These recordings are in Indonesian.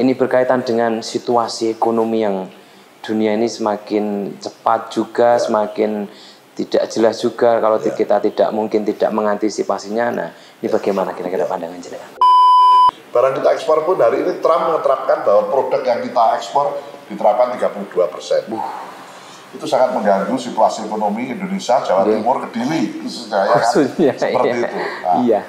Ini berkaitan dengan situasi ekonomi yang dunia ini semakin cepat juga, semakin tidak jelas juga kalau kita tidak mengantisipasinya. Nah, ini bagaimana kira-kira pandangan jenengan? Barang kita ekspor pun hari ini Trump menerapkan bahwa produk yang kita ekspor diterapkan 32%. Itu sangat mengganggu situasi ekonomi Indonesia, Jawa Timur, Kediri, maksudnya seperti itu. Nah. Iya.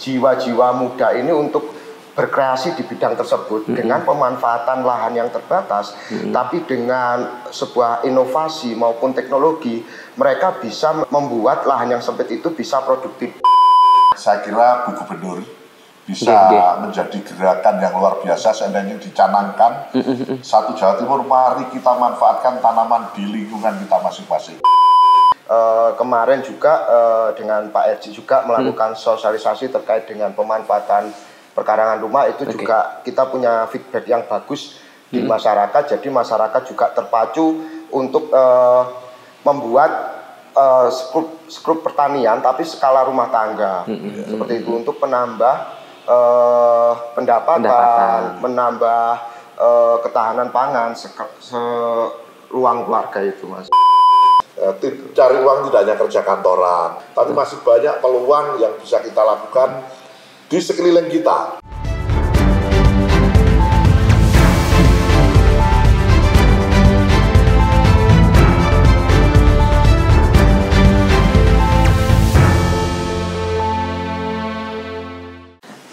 Jiwa-jiwa muda ini untuk berkreasi di bidang tersebut dengan pemanfaatan lahan yang terbatas, tapi dengan sebuah inovasi maupun teknologi, mereka bisa membuat lahan yang sempit itu bisa produktif. Saya kira Bu Gubernur bisa menjadi gerakan yang luar biasa seandainya dicanangkan. Satu Jawa Timur, mari kita manfaatkan tanaman di lingkungan kita masing-masing. Kemarin juga dengan Pak Erji juga melakukan sosialisasi terkait dengan pemanfaatan perkarangan rumah itu juga kita punya feedback yang bagus di masyarakat. Jadi masyarakat juga terpacu untuk membuat skrup pertanian tapi skala rumah tangga seperti itu untuk menambah pendapatan, menambah ketahanan pangan seruang keluarga itu, Mas. Cari uang tidak hanya kerja kantoran, tapi masih banyak peluang yang bisa kita lakukan di sekeliling kita.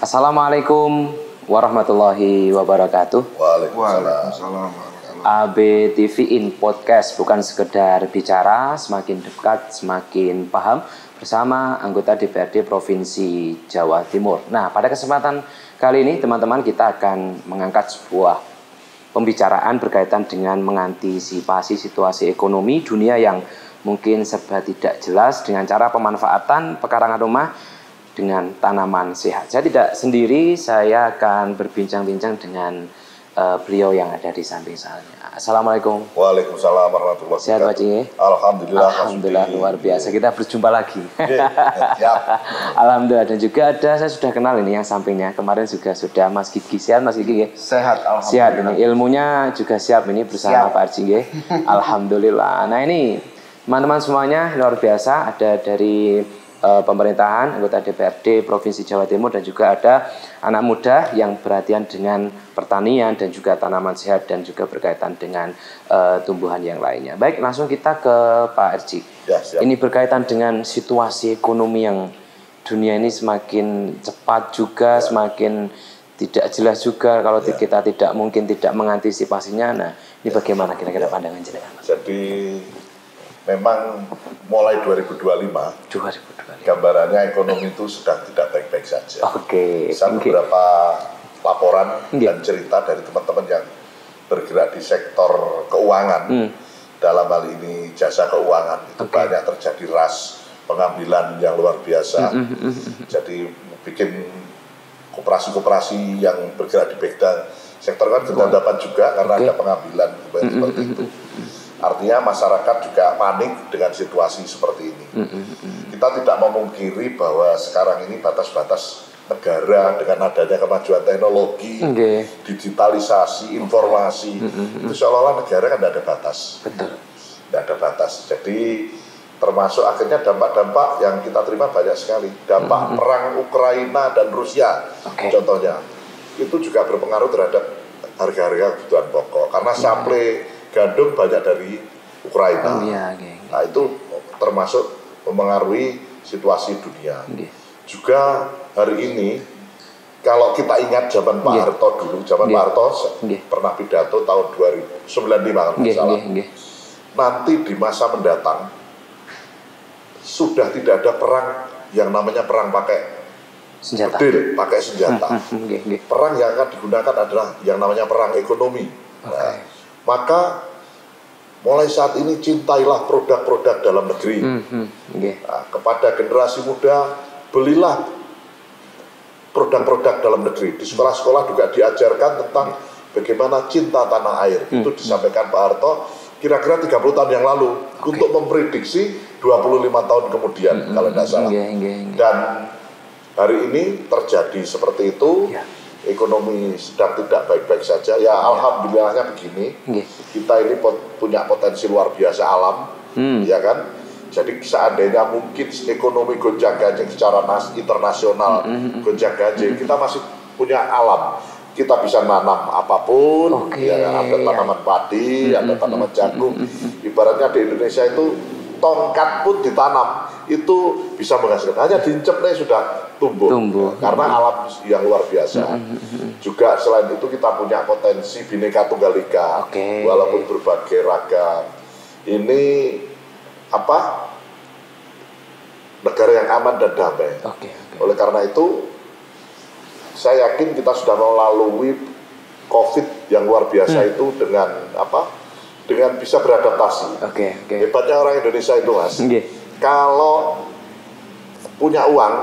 Assalamualaikum warahmatullahi wabarakatuh. Waalaikumsalam. ABTV in Podcast, bukan sekedar bicara, semakin dekat semakin paham, bersama anggota DPRD Provinsi Jawa Timur. Nah, pada kesempatan kali ini teman-teman kita akan mengangkat sebuah pembicaraan berkaitan dengan mengantisipasi situasi ekonomi dunia yang mungkin serba tidak jelas dengan cara pemanfaatan pekarangan rumah dengan tanaman sehat. Saya tidak sendiri, saya akan berbincang-bincang dengan beliau yang ada di samping saya. Assalamualaikum. Waalaikumsalam warahmatullahi wabarakatuh. Sehat Pak Cing? Alhamdulillah luar biasa. Kita berjumpa lagi. Alhamdulillah. Dan juga ada, saya sudah kenal ini yang sampingnya. Kemarin juga sudah Mas Gigi. Sehat Mas Gigi? Sehat, alhamdulillah. Sehat ini. Ilmunya juga siap ini bersama Pak Cing. Alhamdulillah. Nah ini teman-teman semuanya luar biasa. Ada dari pemerintahan, anggota DPRD Provinsi Jawa Timur, dan juga ada anak muda yang perhatian dengan pertanian dan juga tanaman sehat dan juga berkaitan dengan tumbuhan yang lainnya. Baik, langsung kita ke Pak Erji. Ini berkaitan dengan situasi ekonomi yang dunia ini semakin cepat juga, semakin tidak jelas juga kalau kita tidak mengantisipasinya. Nah, ini bagaimana kira-kira pandangan jenengan? Jadi memang mulai 2025 gambarannya ekonomi itu sedang tidak baik-baik saja. Beberapa laporan dan cerita dari teman-teman yang bergerak di sektor keuangan, dalam hal ini jasa keuangan, itu banyak terjadi rush pengambilan yang luar biasa. Jadi bikin koperasi-koperasi yang bergerak di bidang sektor kan berhadapan juga karena ada pengambilan seperti itu. Artinya masyarakat juga panik dengan situasi seperti ini. Kita tidak memungkiri bahwa sekarang ini batas-batas negara dengan adanya kemajuan teknologi, digitalisasi, informasi, itu seolah-olah negara kan tidak ada batas. Tidak ada batas. Jadi termasuk akhirnya dampak-dampak yang kita terima banyak sekali. Dampak perang Ukraina dan Rusia, contohnya, itu juga berpengaruh terhadap harga-harga kebutuhan pokok. Karena supply gandum banyak dari Ukraina. Nah itu termasuk mempengaruhi situasi dunia. Juga hari ini kalau kita ingat zaman Pak Harto dulu, zaman Pak Harto pernah pidato tahun 2095 kalau tidak salah. Nanti di masa mendatang sudah tidak ada perang yang namanya perang pakai senjata. Pakai senjata. Perang yang akan digunakan adalah yang namanya perang ekonomi. Nah, maka mulai saat ini cintailah produk-produk dalam negeri. Nah, kepada generasi muda, belilah produk-produk dalam negeri. Di sekolah-sekolah juga diajarkan tentang bagaimana cinta tanah air. Itu disampaikan Pak Harto kira-kira 30 tahun yang lalu untuk memprediksi 25 tahun kemudian kalau tidak salah. Dan hari ini terjadi seperti itu. ekonomi sedang tidak baik-baik saja. Ya alhamdulillahnya begini, kita ini punya potensi luar biasa alam, ya kan. Jadi seandainya mungkin ekonomi gonjang-ganjing secara internasional gonjang-ganjing, kita masih punya alam. Kita bisa nanam apapun, ya kan? Ada tanaman padi, ada tanaman jagung. Ibaratnya di Indonesia itu tongkat pun ditanam itu bisa menghasilkan. Hanya diincepnya sudah tumbuh. Karena alam yang luar biasa. Juga selain itu kita punya potensi Bhinneka Tunggal Ika, walaupun berbagai ragam. Ini negara yang aman dan damai. Oleh karena itu saya yakin kita sudah melalui COVID yang luar biasa itu dengan dengan bisa beradaptasi. Hebatnya orang Indonesia itu, Mas. Kalau punya uang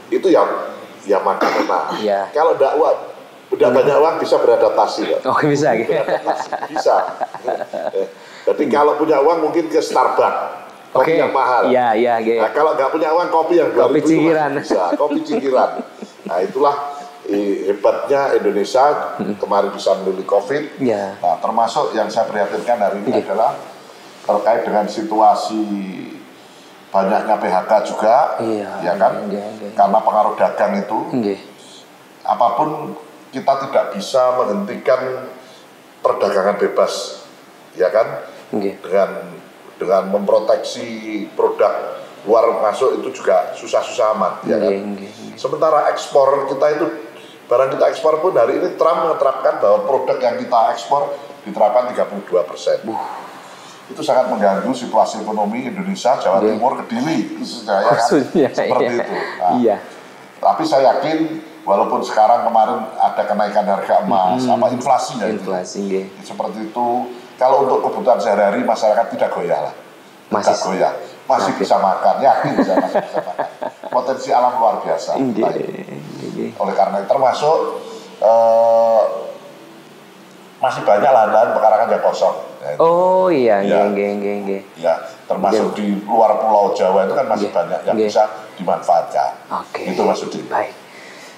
itu ya makan enak. Kalau udah banyak uang bisa beradaptasi. Bisa. Bisa. Jadi kalau punya uang mungkin ke Starbucks. Kopi yang mahal. Nah, kalau nggak punya uang kopi yang 2000 bisa. Kopi cinggiran. Nah, itulah hebatnya Indonesia kemarin bisa melalui COVID. Nah, termasuk yang saya prihatinkan hari ini adalah terkait dengan situasi banyaknya PHK juga, ya kan? Karena pengaruh dagang itu, apapun kita tidak bisa menghentikan perdagangan bebas, ya kan? Dengan memproteksi produk luar masuk itu juga susah-susah amat, ya kan? Sementara ekspor kita itu, barang kita ekspor pun hari ini Trump menetapkan bahwa produk yang kita ekspor diterapkan 32%. Itu sangat mengganggu situasi ekonomi Indonesia, Jawa Timur, Kediri, seperti itu. Nah, tapi saya yakin walaupun sekarang kemarin ada kenaikan harga emas, inflasi seperti itu. Kalau untuk kebutuhan sehari-hari masyarakat tidak goyah lah, masih bisa makan, yakin masih bisa makan. Potensi alam luar biasa. Oleh karena itu termasuk masih banyak lahan-lahan pekarangan yang kosong. Termasuk di luar Pulau Jawa itu kan masih banyak yang bisa dimanfaatkan. Itu maksudnya. Baik.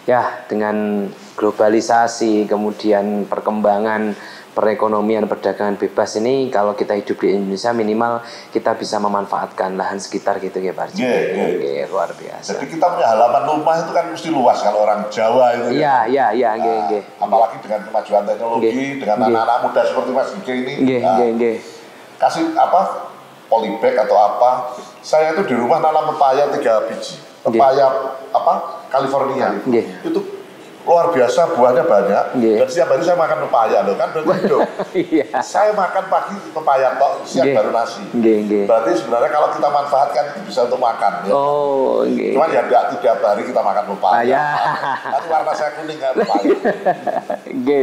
Ya, dengan globalisasi, kemudian perkembangan perekonomian perdagangan bebas ini, kalau kita hidup di Indonesia minimal kita bisa memanfaatkan lahan sekitar gitu ya Pak Arji. Luar biasa. Jadi kita punya halaman rumah itu kan mesti luas kalau orang Jawa itu. Apalagi dengan kemajuan teknologi, dengan anak-anak muda seperti Mas Gige ini. Kasih polybag atau apa? Saya itu di rumah nanam pepaya 3 biji. Pepaya California itu luar biasa, buahnya banyak. Dan setiap hari saya makan pepaya loh, kan berarti hidup. Saya makan pagi pepaya tok, siang baru nasi. Berarti sebenarnya kalau kita manfaatkan itu bisa untuk makan. Cuman ya tidak tiap hari kita makan pepaya. Nanti warna saya kuning kayak pepaya.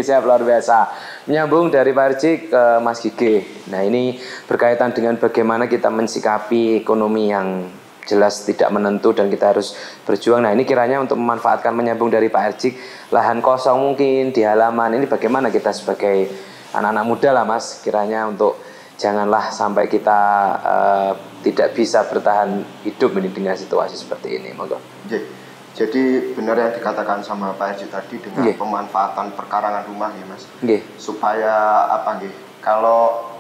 Siap, luar biasa. Menyambung dari Pak Arji ke Mas Gige. Nah, ini berkaitan dengan bagaimana kita mensikapi ekonomi yang jelas tidak menentu dan kita harus berjuang. Nah, ini kiranya untuk memanfaatkan, menyambung dari Pak Arji, lahan kosong mungkin di halaman ini bagaimana kita sebagai anak-anak muda lah Mas, kiranya untuk janganlah sampai kita tidak bisa bertahan hidup ini dengan situasi seperti ini. Monggo. Jadi benar yang dikatakan sama Pak Arji tadi dengan pemanfaatan perkarangan rumah ya Mas. Supaya kalau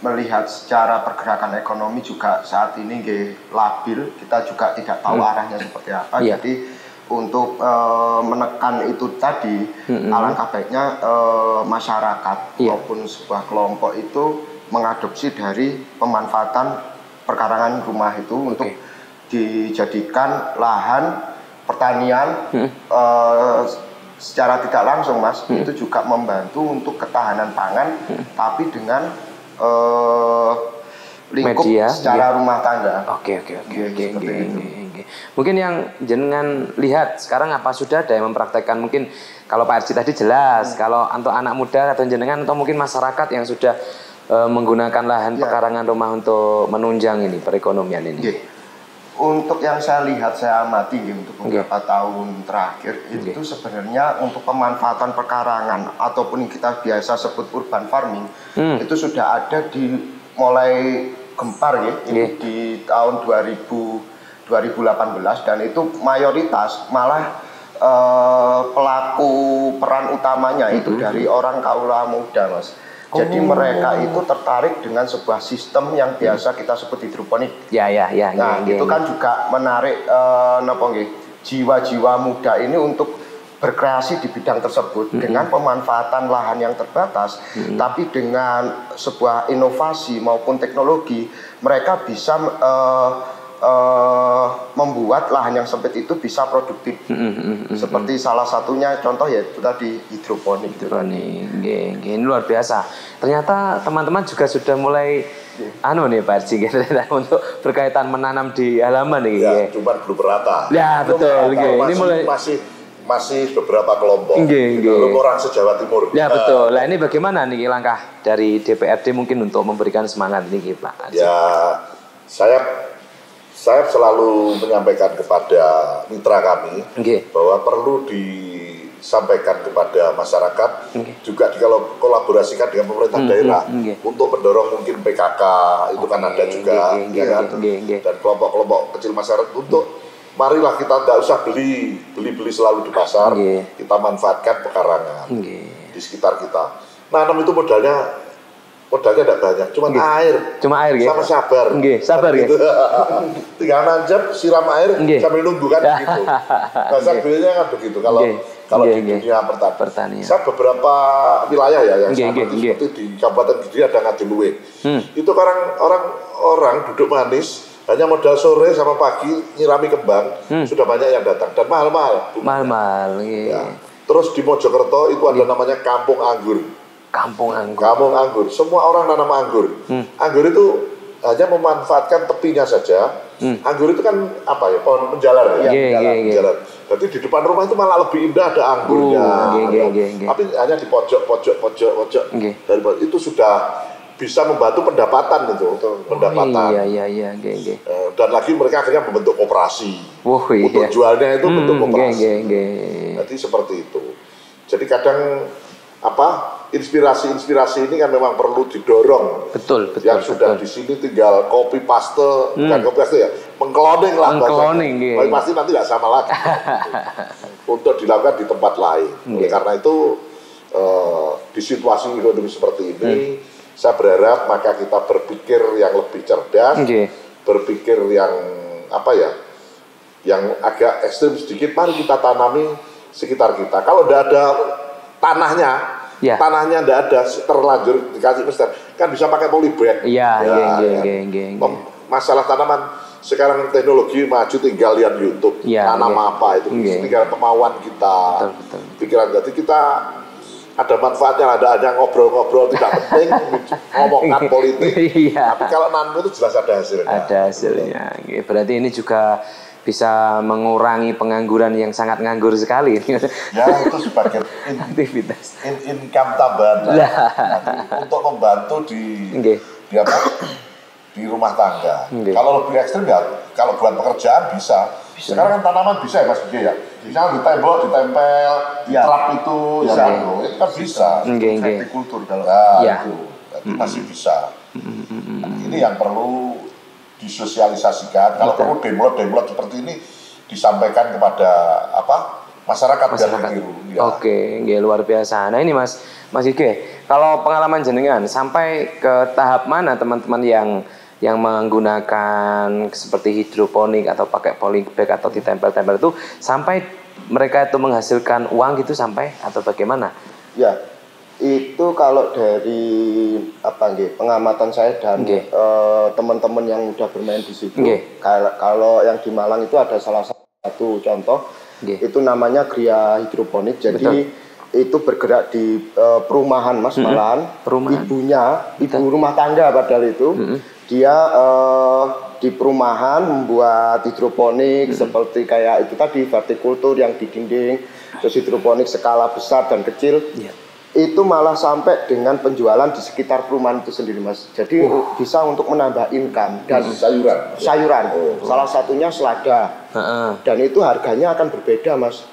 melihat secara pergerakan ekonomi juga saat ini labil, kita juga tidak tahu arahnya seperti apa. Jadi untuk menekan itu tadi, alangkah baiknya masyarakat maupun sebuah kelompok itu mengadopsi dari pemanfaatan perkarangan rumah itu untuk dijadikan lahan pertanian secara tidak langsung Mas. Itu juga membantu untuk ketahanan pangan, tapi dengan lingkup media, secara rumah tangga. Mungkin yang jenengan lihat sekarang apa sudah ada yang mempraktekkan, mungkin kalau Pak Arji tadi jelas, kalau untuk anak muda atau jenengan atau mungkin masyarakat yang sudah menggunakan lahan pekarangan rumah untuk menunjang ini perekonomian ini. Untuk yang saya lihat, saya amati untuk beberapa tahun terakhir itu sebenarnya untuk pemanfaatan perkarangan ataupun kita biasa sebut urban farming itu sudah ada mulai gempar di tahun 2018 dan itu mayoritas malah pelaku peran utamanya itu dari orang kaula muda, Mas. Jadi mereka itu tertarik dengan sebuah sistem yang biasa kita sebut hidroponik. Nah, itu kan juga menarik jiwa-jiwa muda ini untuk berkreasi di bidang tersebut dengan pemanfaatan lahan yang terbatas, tapi dengan sebuah inovasi maupun teknologi mereka bisa membuat lahan yang sempit itu bisa produktif. Seperti salah satunya contoh yaitu tadi hidroponik. Ini luar biasa. Ternyata teman-teman juga sudah mulai nih Pak Arji untuk berkaitan menanam di halaman nih. Ya, cuma belum merata. Ya, betul. Ini mulai masih beberapa kelompok. Orang se-Jawa Timur. Ya, betul. Nah, ini bagaimana nih langkah dari DPRD mungkin untuk memberikan semangat ini, Pak Arji? Ya, saya selalu menyampaikan kepada mitra kami bahwa perlu disampaikan kepada masyarakat, juga dikolaborasikan dengan pemerintah daerah untuk mendorong mungkin PKK, itu kan ada juga, dan kelompok-kelompok kecil masyarakat untuk marilah kita tidak usah beli selalu di pasar, kita manfaatkan pekarangan di sekitar kita. Nanam itu modalnya tidak banyak, cuma air gitu. Sama sabar. Sabar gitu. Tinggal nanjep, siram air sambil nunggu kan gitu. Bahasa beliaunya kan begitu kalau di dunia pertanian. Saya beberapa wilayah ya yang seperti di Kabupaten Kediri ada Ngadiluwe. Itu orang duduk manis hanya modal sore sama pagi nyirami kembang, sudah banyak yang datang dan mahal-mahal. Ya. Terus di Mojokerto itu ada namanya Kampung Anggur. Kampung anggur. Semua orang nanam anggur. Anggur itu hanya memanfaatkan tepinya saja. Anggur itu kan pohon menjalar ya. Menjalar. Jadi di depan rumah itu malah lebih indah, ada anggurnya. Tapi hanya di pojok. Itu sudah bisa membantu pendapatan itu. Dan lagi mereka akhirnya membentuk koperasi. Untuk jualnya itu bentuk koperasi. Jadi seperti itu. Jadi kadang inspirasi ini kan memang perlu didorong. Betul. Yang sudah di sini tinggal copy paste, bukan copy paste ya, mengkloning lah. Tapi pasti nanti tidak sama lagi. Untuk dilakukan di tempat lain. Karena itu di situasi ekonomi seperti ini, saya berharap maka kita berpikir yang lebih cerdas, berpikir yang yang agak ekstrim sedikit. Mari kita tanami sekitar kita. Kalau tidak ada tanahnya tidak ada, terlanjur dikasih pester, kan bisa pakai polybag. Masalah tanaman sekarang teknologi maju, tinggal lihat YouTube tanam apa itu, tinggal kemauan kita, pikiran. Jadi kita ada manfaatnya, ada ngobrol-ngobrol tidak penting, ngomongkan politik. Tapi kalau nanam itu jelas ada hasilnya. Ada hasilnya. Berarti ini juga bisa mengurangi pengangguran yang sangat nganggur sekali. Ya, itu sebagai aktivitas income tambahan untuk membantu di rumah tangga. Kalau lebih ekstrim ya, kalau buat pekerjaan bisa. Sekarang kan tanaman bisa ya Mas Budi ya. Misalnya di tembok, ditempel, diterap itu kan bisa. Hortikultur kalau itu masih bisa. Ini yang perlu disosialisasikan. Kalau perlu demlot seperti ini disampaikan kepada masyarakat biar keliru. Luar biasa. Nah ini Mas Ige, kalau pengalaman jenengan sampai ke tahap mana teman-teman yang menggunakan seperti hidroponik atau pakai polybag atau ditempel-tempel itu sampai mereka itu menghasilkan uang gitu sampai atau bagaimana? Ya, itu kalau dari pengamatan saya dan teman-teman yang udah bermain di situ, kalau yang di Malang itu ada salah satu contoh, itu namanya gria hidroponik. Jadi itu bergerak di perumahan Mas, malahan ibu rumah tangga padahal itu dia di perumahan membuat hidroponik seperti kayak itu tadi, hortikultur yang di dinding, terus hidroponik skala besar dan kecil. Itu malah sampai dengan penjualan di sekitar perumahan itu sendiri Mas. Jadi bisa untuk menambah income dan sayuran. Salah satunya selada. Dan itu harganya akan berbeda Mas.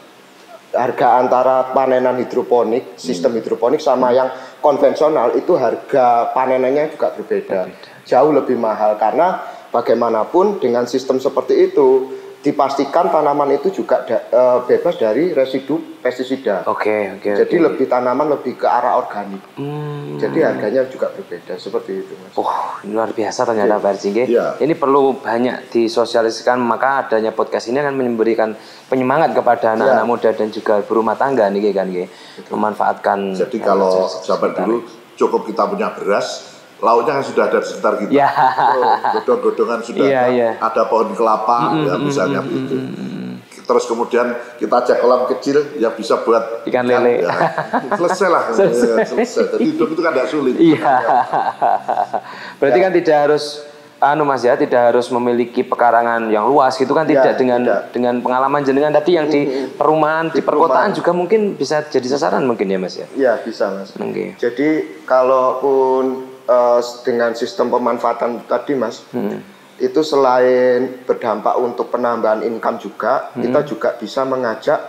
Harga antara panenan hidroponik, sistem hidroponik sama yang konvensional itu harga panenannya juga berbeda. Jauh lebih mahal karena bagaimanapun dengan sistem seperti itu dipastikan tanaman itu juga bebas dari residu pestisida. Jadi lebih tanaman lebih ke arah organik. Jadi harganya juga berbeda seperti itu, Mas. Ini luar biasa ternyata Pak RJ. Ini perlu banyak disosialisasikan, maka adanya podcast ini akan memberikan penyemangat kepada anak-anak muda dan juga berumah tangga nih kan, memanfaatkan. Jadi kalau sahabat dulu cukup kita punya beras, lauknya kan sudah ada di sekitar kita. Godong-godongan sudah ada pohon kelapa, ya misalnya begitu. Terus kemudian kita ajak kolam kecil, ya bisa buat ikan lele. Ya. Selesai lah. Selesai. Jadi hidup itu kan tidak sulit. Berarti kan tidak harus Mas ya, tidak harus memiliki pekarangan yang luas gitu kan, tidak dengan pengalaman jenengan tadi yang di perumahan, di perkotaan juga mungkin bisa jadi sasaran mungkin ya Mas ya. Iya, bisa Mas. Jadi kalaupun dengan sistem pemanfaatan tadi Mas, itu selain berdampak untuk penambahan income juga, kita juga bisa mengajak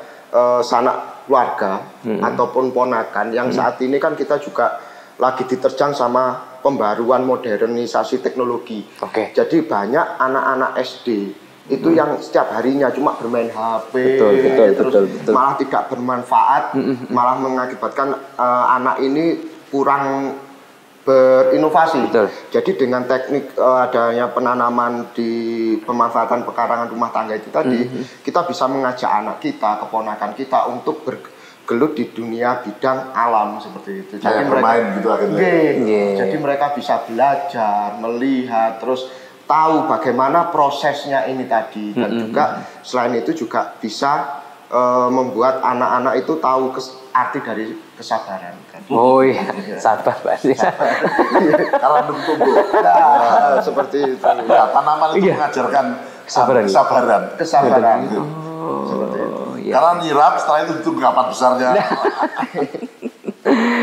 sanak keluarga ataupun ponakan yang saat ini kan kita juga lagi diterjang sama pembaruan modernisasi teknologi. Jadi banyak anak-anak SD itu yang setiap harinya cuma bermain HP, malah tidak bermanfaat, malah mengakibatkan anak ini kurang berinovasi. Jadi dengan teknik adanya penanaman di pemanfaatan pekarangan rumah tangga itu tadi, kita bisa mengajak anak kita, keponakan kita untuk bergelut di dunia bidang alam seperti itu. Jadi mereka gitu jadi mereka bisa belajar, melihat, terus tahu bagaimana prosesnya ini tadi, dan juga selain itu juga bisa membuat anak-anak itu tahu arti dari kesabaran. Sabar Pak. Kalau tumbuh. Seperti itu. Tanaman itu mengajarkan kesabaran. Seperti itu. Karena nyirap setelah itu kapan besarnya.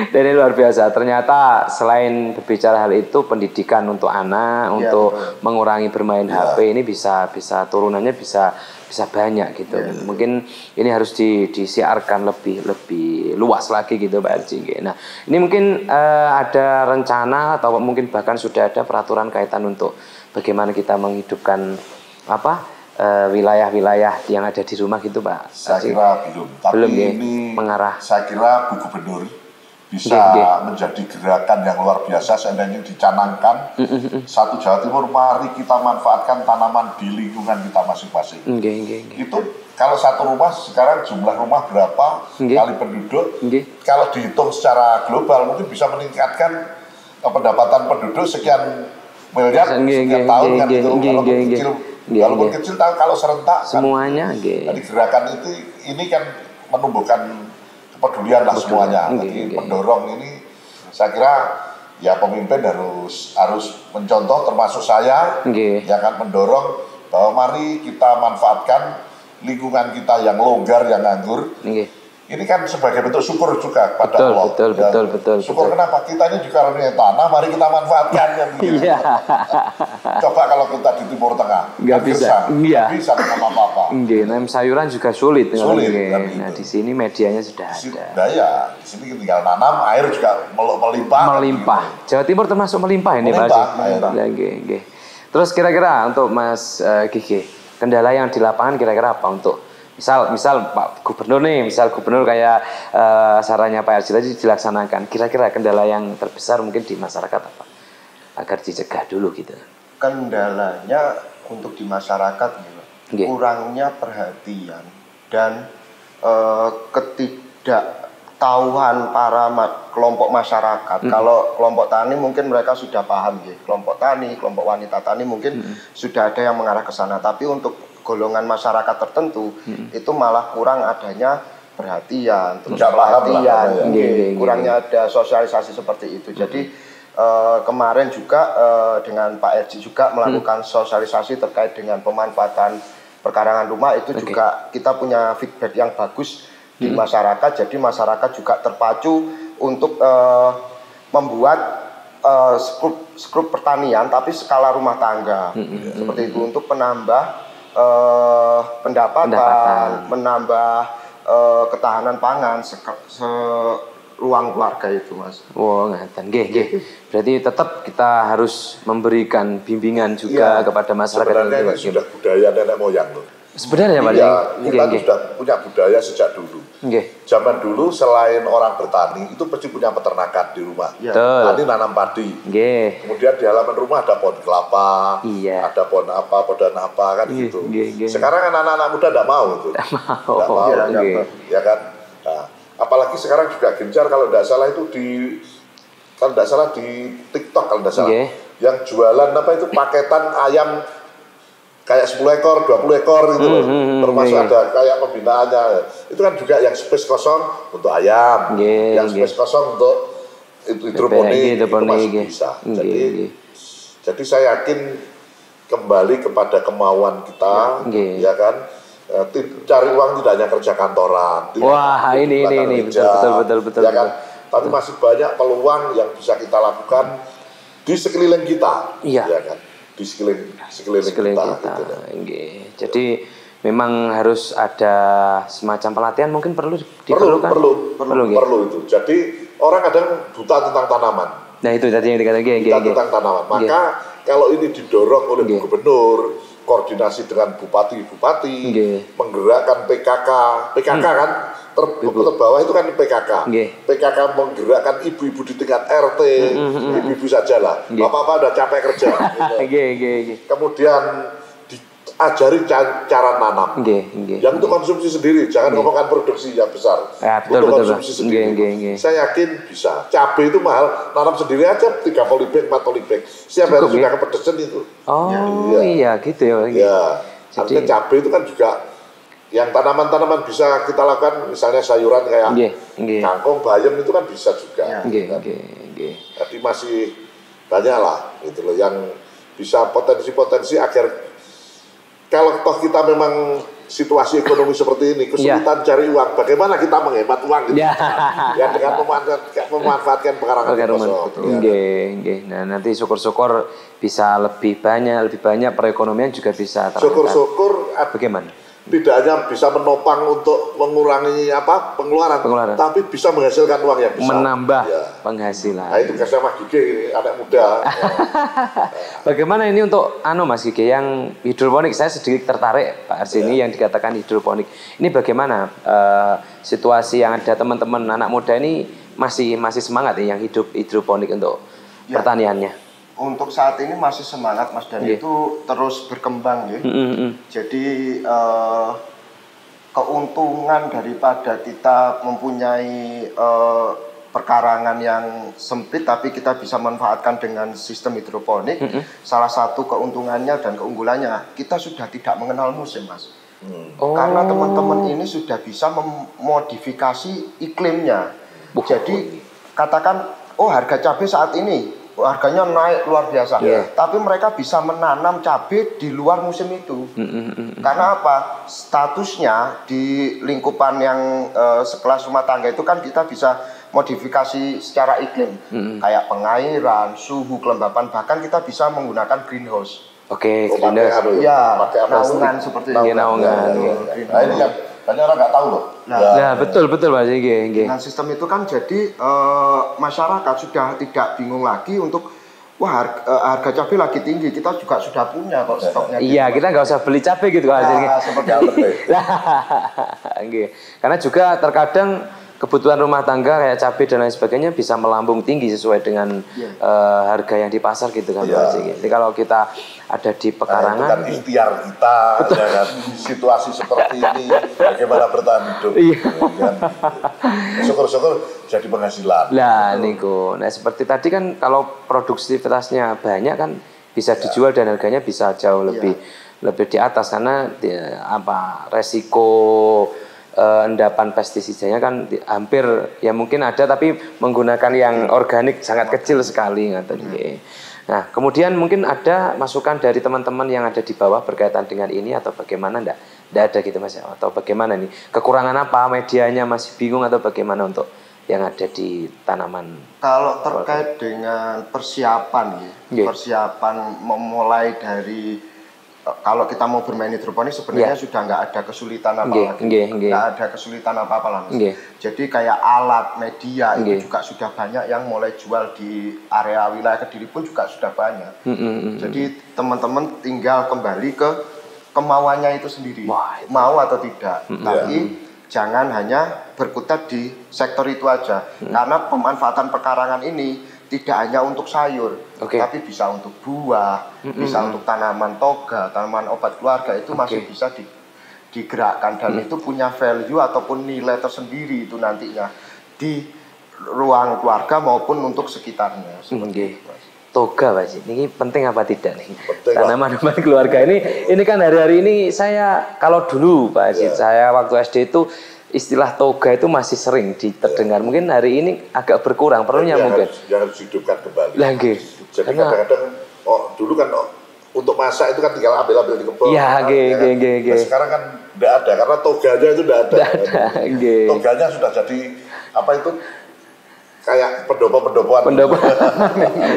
Dan ini luar biasa. Ternyata selain berbicara hal itu, pendidikan untuk anak, untuk mengurangi bermain HP ini bisa turunannya bisa banyak gitu. Mungkin ini harus disiarkan lebih luas lagi gitu Pak RJ. Nah, ini mungkin ada rencana atau mungkin bahkan sudah ada peraturan kaitan untuk bagaimana kita menghidupkan wilayah-wilayah yang ada di rumah gitu Pak? Saya kira belum. Tapi ini mengarah. Saya kira Bu Gubernur bisa menjadi gerakan yang luar biasa seandainya dicanangkan satu Jawa Timur, mari kita manfaatkan tanaman di lingkungan kita masing-masing. Itu kalau satu rumah sekarang jumlah rumah berapa kali penduduk, kalau dihitung secara global mungkin bisa meningkatkan pendapatan penduduk sekian miliar setiap tahun kan itu. Walaupun kecil kalau serentak semuanya kan, jadi gerakan ini kan menumbuhkan kepedulian lah semuanya. Jadi mendorong ini, saya kira ya pemimpin harus mencontoh, termasuk saya, ya kan, mendorong bahwa mari kita manfaatkan lingkungan kita yang longgar, yang nganggur. Ini kan sebagai bentuk syukur juga kepada Allah. Betul. Syukur kenapa? Kita ini juga punya tanah, mari kita manfaatkan kan. Coba kalau kita di Timur Tengah, nggak bisa dengan apa-apa. Sayuran juga sulit. Nah, di sini medianya sudah ada. Ya, di sini tinggal nanam, air juga melimpah. Jawa Timur termasuk melimpah ini Pak. Terus kira-kira untuk Mas Gigi, kendala yang di lapangan kira-kira apa untuk misal Pak Gubernur nih, Gubernur kayak sarannya Pak RJ tadi dilaksanakan, kira-kira kendala yang terbesar mungkin di masyarakat apa agar dicegah dulu gitu? Kendalanya untuk di masyarakat kurangnya perhatian dan ketidaktahuan para kelompok masyarakat. Kalau kelompok tani mungkin mereka sudah paham kelompok tani, kelompok wanita tani mungkin sudah ada yang mengarah ke sana, tapi untuk golongan masyarakat tertentu itu malah kurang adanya perhatian, terus kurangnya ada sosialisasi seperti itu. Jadi kemarin juga dengan Pak RJ juga melakukan sosialisasi terkait dengan pemanfaatan perkarangan rumah itu juga kita punya feedback yang bagus di masyarakat. Jadi masyarakat juga terpacu untuk membuat skrup pertanian tapi skala rumah tangga seperti itu untuk penambah pendapatan, menambah ketahanan pangan seruang keluarga itu Mas. Ngaten. Berarti tetap kita harus memberikan bimbingan juga kepada masyarakat. Sebenarnya sudah budaya nenek moyang loh. Sebenarnya Pak. Iya, kita sudah punya budaya sejak dulu. Zaman dulu selain orang bertani itu pasti punya peternakan di rumah. Tani nanam padi. Kemudian di halaman rumah ada pohon kelapa, ada pohon apa kan gitu. Sekarang kan anak-anak muda tidak mau itu. Tidak mau. Ya kan. Nah, apalagi sekarang juga gencar kalau tidak salah itu di TikTok kalau tidak salah. Yang jualan apa itu paketan ayam kayak 10 ekor, 20 ekor gitu loh. Termasuk ada kayak pembinaannya. Itu kan juga yang space kosong untuk ayam, yang space kosong untuk hidroponik itu masih bisa. Jadi saya yakin kembali kepada kemauan kita, ya kan. Cari uang tidak hanya kerja kantoran. Wah, ini betul. Ya kan? Tapi masih banyak peluang yang bisa kita lakukan di sekeliling kita. Ya kan? Di sekeliling kita. Gitu. Jadi memang harus ada semacam pelatihan mungkin diperlukan. Perlu itu. Jadi orang kadang buta tentang tanaman. Nah itu tadi yang dikatakan buta tentang tanaman. Maka kalau ini didorong oleh gubernur, koordinasi dengan bupati, menggerakkan PKK kan terbawah itu kan PKK. PKK menggerakkan ibu-ibu di tingkat RT, ibu-ibu sajalah. Bapak-bapak udah capek kerja. Gitu. Kemudian diajari cara nanam. Yang untuk konsumsi sendiri, jangan ngomongkan produksi yang besar. Untuk konsumsi sendiri. Saya yakin bisa. Cabai itu mahal, nanam sendiri aja 3 polybag, 4 polybag. Setiap hari sudah kepedesan itu. Iya gitu ya. Ya. Artinya cabai itu kan juga yang tanaman-tanaman bisa kita lakukan, misalnya sayuran kayak kangkung, bayam itu kan bisa juga. Jadi masih banyak lah gitu loh yang bisa potensi-potensi agar kalau toh kita memang situasi ekonomi seperti ini, kesulitan cari uang, bagaimana kita menghemat uang gitu. Ya dengan memanfaatkan pekarangan kosong. Nah, nanti syukur-syukur bisa lebih banyak perekonomian juga bisa terangkat. Syukur-syukur bagaimana? Tidak hanya bisa menopang untuk mengurangi pengeluaran, tapi bisa menghasilkan uang yang besar. Menambah penghasilan. Nah, itu tugasnya Mas Gige ini, anak muda. Bagaimana ini untuk Mas Gige yang hidroponik? Saya sedikit tertarik Pak Arsini yang dikatakan hidroponik. Ini bagaimana situasi yang ada teman-teman anak muda ini masih semangat yang hidup hidroponik untuk pertaniannya? Untuk saat ini masih semangat Mas, dan itu terus berkembang ya. Jadi keuntungan daripada kita mempunyai perkarangan yang sempit tapi kita bisa manfaatkan dengan sistem hidroponik, salah satu keuntungannya dan keunggulannya kita sudah tidak mengenal musim Mas. Karena teman-teman ini sudah bisa memodifikasi iklimnya. Jadi katakan harga cabai saat ini harganya naik luar biasa, tapi mereka bisa menanam cabai di luar musim itu. Karena apa? Statusnya di lingkupan yang sekelas rumah tangga itu kan kita bisa modifikasi secara iklim, kayak pengairan, suhu, kelembapan, bahkan kita bisa menggunakan greenhouse. Greenhouse. Pakai naungan seperti itu. Naungan. Nah ini yang banyak orang nggak tahu loh. Betul Pak. Dengan sistem itu kan jadi masyarakat sudah tidak bingung lagi untuk harga cabai lagi tinggi, kita juga sudah punya kok stoknya. Iya, kita nggak usah beli cabai gitu kan. Seperti apa? Karena juga terkadang kebutuhan rumah tangga kayak cabai dan lain sebagainya bisa melambung tinggi sesuai dengan harga yang di pasar gitu kan. Jadi kalau kita ada di pekarangan, itu kan ikhtiar kita, ya kan? Situasi seperti ini bagaimana bertahan hidup. Syukur-syukur jadi penghasilan. Nah seperti tadi kan kalau produktivitasnya banyak kan bisa dijual dan harganya bisa jauh lebih di atas karena resiko endapan pestisidanya kan hampir mungkin ada tapi menggunakan yang organik sangat kecil sekali Nah kemudian mungkin ada masukan dari teman-teman yang ada di bawah berkaitan dengan ini atau bagaimana enggak ada gitu Mas atau bagaimana nih kekurangan apa medianya masih bingung atau bagaimana untuk yang ada di tanaman? Kalau terkait dengan persiapan persiapan memulai dari kalau kita mau bermain hidroponik sebenarnya sudah nggak ada kesulitan apa-apa, nggak ada kesulitan apa-apa lah Mas. Jadi kayak alat media itu juga sudah banyak yang mulai jual di area wilayah Kediri pun juga sudah banyak. Jadi teman-teman tinggal kembali ke kemauannya itu sendiri, mau atau tidak. Tapi jangan hanya berkutat di sektor itu aja, karena pemanfaatan pekarangan ini tidak hanya untuk sayur, tapi bisa untuk buah, bisa untuk tanaman toga, tanaman obat keluarga, itu masih bisa digerakkan, dan itu punya value ataupun nilai tersendiri itu nantinya di ruang keluarga maupun untuk sekitarnya. Toga Pak Haji, ini penting apa tidak nih? Tanaman keluarga ini kan hari-hari ini saya, kalau dulu Pak Haji, saya waktu SD itu istilah toga itu masih sering terdengar. Mungkin hari ini agak berkurang, perlunya mungkin. Yang harus dihidupkan kembali. Jadi kadang-kadang, dulu kan untuk masak itu kan tinggal ambil di kebun. Iya, Nah, sekarang kan tidak ada, karena toganya itu tidak ada. Toganya sudah jadi apa itu? Kayak pendopo-pendopoan.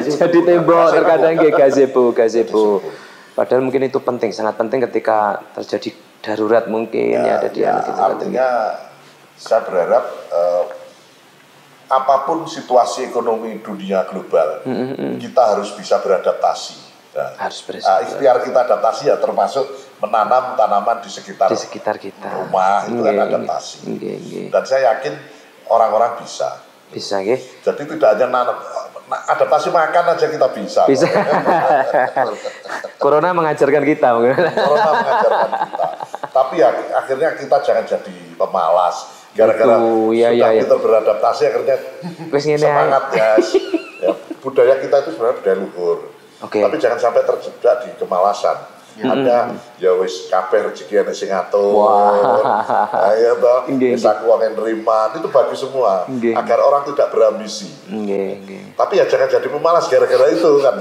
Jadi tembok terkadang gazebo. Padahal mungkin itu penting, sangat penting ketika terjadi darurat mungkin ada di artinya saya berharap apapun situasi ekonomi dunia global, kita harus bisa beradaptasi. Ikhtiar kita adaptasi ya termasuk menanam tanaman di sekitar kita. Rumah itu kan adaptasi. Dan saya yakin orang-orang bisa. Jadi tidak hanya nanam, adaptasi makan aja kita bisa. Corona mengajarkan kita. Corona mengajarkan kita. Tapi ya akhirnya kita jangan jadi pemalas. Gara-gara kita beradaptasi akhirnya semangat ya. Budaya kita itu sebenarnya budaya luhur. Tapi jangan sampai terjebak di kemalasan. Ada ya wis kabeh rezeki ana sing ngatur. Ayo toh, wis aku wong nerima, itu bagus semua agar orang tidak berambisi. Tapi ya jangan jadi pemalas gara-gara itu kan.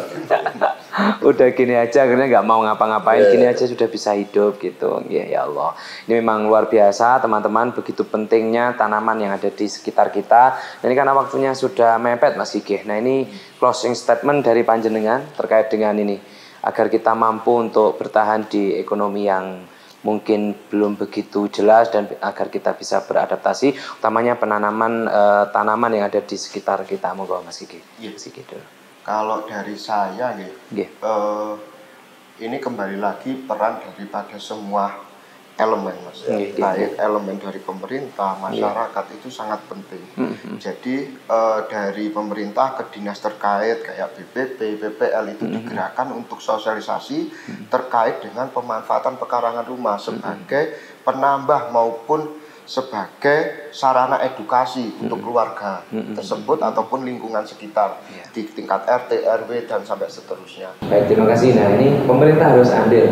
Udah gini aja akhirnya nggak mau ngapa-ngapain, gini aja sudah bisa hidup gitu. Ya Allah. Ini memang luar biasa teman-teman, begitu pentingnya tanaman yang ada di sekitar kita. Nah, ini karena waktunya sudah mepet Mas Gigih. Nah, ini closing statement dari panjenengan terkait dengan ini, agar kita mampu untuk bertahan di ekonomi yang mungkin belum begitu jelas dan agar kita bisa beradaptasi, utamanya penanaman tanaman yang ada di sekitar kita. Monggo Mas Gigih. Kalau dari saya ini kembali lagi peran daripada semua elemen, Mas. Baik elemen dari pemerintah, masyarakat itu sangat penting. Jadi dari pemerintah ke dinas terkait kayak BPP, BPL itu digerakkan untuk sosialisasi terkait dengan pemanfaatan pekarangan rumah sebagai penambah maupun sebagai sarana edukasi untuk keluarga tersebut ataupun lingkungan sekitar di tingkat RT, RW dan sampai seterusnya. Baik, terima kasih. Nah, ini pemerintah harus ambil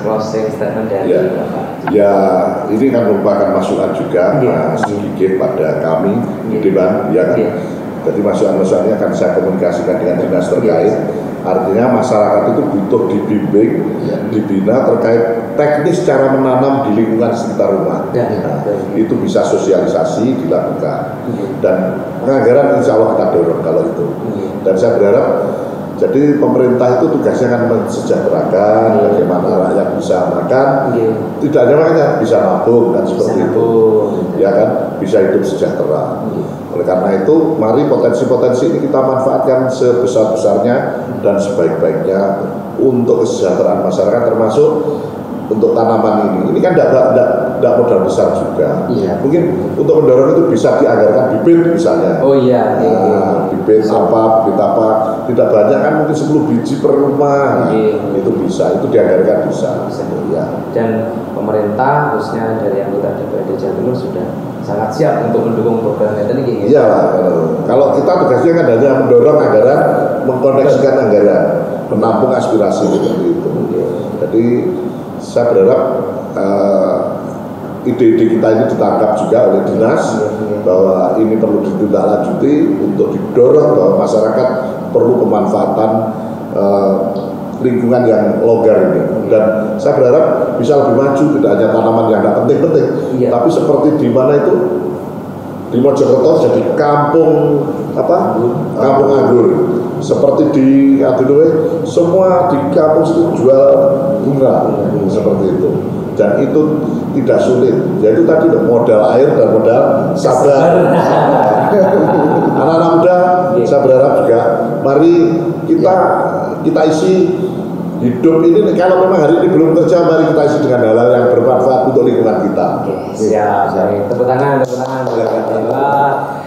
closing statement dari Bapak. Ya, ini kan merupakan masukan juga Mas Gigih pada kami di Dewan, ya kan. Jadi masukan-masukannya akan saya komunikasikan dengan dinas terkait. Artinya masyarakat itu butuh dibimbing, dibina terkait teknis cara menanam di lingkungan sekitar rumah. Itu bisa sosialisasi dilakukan. Dan penganggaran insya Allah kita dorong kalau itu. Dan saya berharap, jadi pemerintah itu tugasnya kan mensejahterakan bagaimana rakyat bisa makan, tidak hanya makannya, bisa nabung dan seperti itu, ya kan, bisa hidup sejahtera. Oleh karena itu, mari potensi-potensi ini kita manfaatkan sebesar-besarnya dan sebaik-baiknya untuk kesejahteraan masyarakat, termasuk untuk tanaman ini. Ini kan tidak modal besar juga. Mungkin untuk mendorong itu bisa dianggarkan bibit misalnya. Bibit apa, tidak banyak kan, mungkin 10 biji per rumah. Itu bisa, itu dianggarkan bisa. Dan pemerintah khususnya dari anggota DPRD Jawa Timur sudah sangat siap untuk mendukung program ini. Iyalah, kalau kita tugasnya kan hanya mendorong anggaran, mengkoneksikan anggaran, menampung aspirasi seperti itu. Jadi saya berharap ide-ide kita ini ditangkap juga oleh dinas bahwa ini perlu ditindaklanjuti untuk didorong bahwa masyarakat perlu pemanfaatan lingkungan yang longgar ini. Dan saya berharap bisa lebih maju, tidak hanya tanaman yang tidak penting-penting, tapi seperti di mana itu di Mojokerto jadi kampung kampung anggur, seperti di Adinwe semua di kampung itu jual bunga seperti itu, dan itu tidak sulit, yaitu tadi modal air dan modal sabar. Anak-anak muda saya berharap juga mari kita isi hidup ini kalau memang hari ini belum kerja, mari kita isi dengan hal-hal yang bermanfaat untuk lingkungan kita. Siap. Tepuk tangan.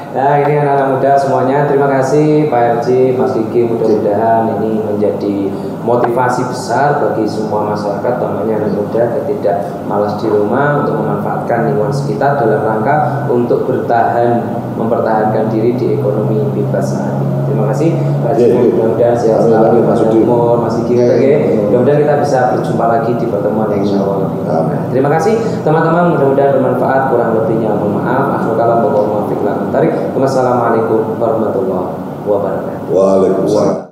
Nah, ini anak-anak muda semuanya, terima kasih Pak RJ, Mas Kiki, mudah-mudahan ini menjadi motivasi besar bagi semua masyarakat, utamanya anak muda, agar tidak malas di rumah untuk memanfaatkan lingkungan sekitar dalam rangka untuk mempertahankan diri di ekonomi bebas saat ini. Terima kasih Pak RJ, mudah-mudahan sehat selalu, Mas Umur, Mas Kiki, mudah-mudahan kita bisa berjumpa lagi di pertemuan yang insya Allah. Terima kasih teman-teman, mudah-mudahan bermanfaat, kurang lebihnya mohon maaf. Assalamualaikum warahmatullahi wabarakatuh. Waalaikumsalam.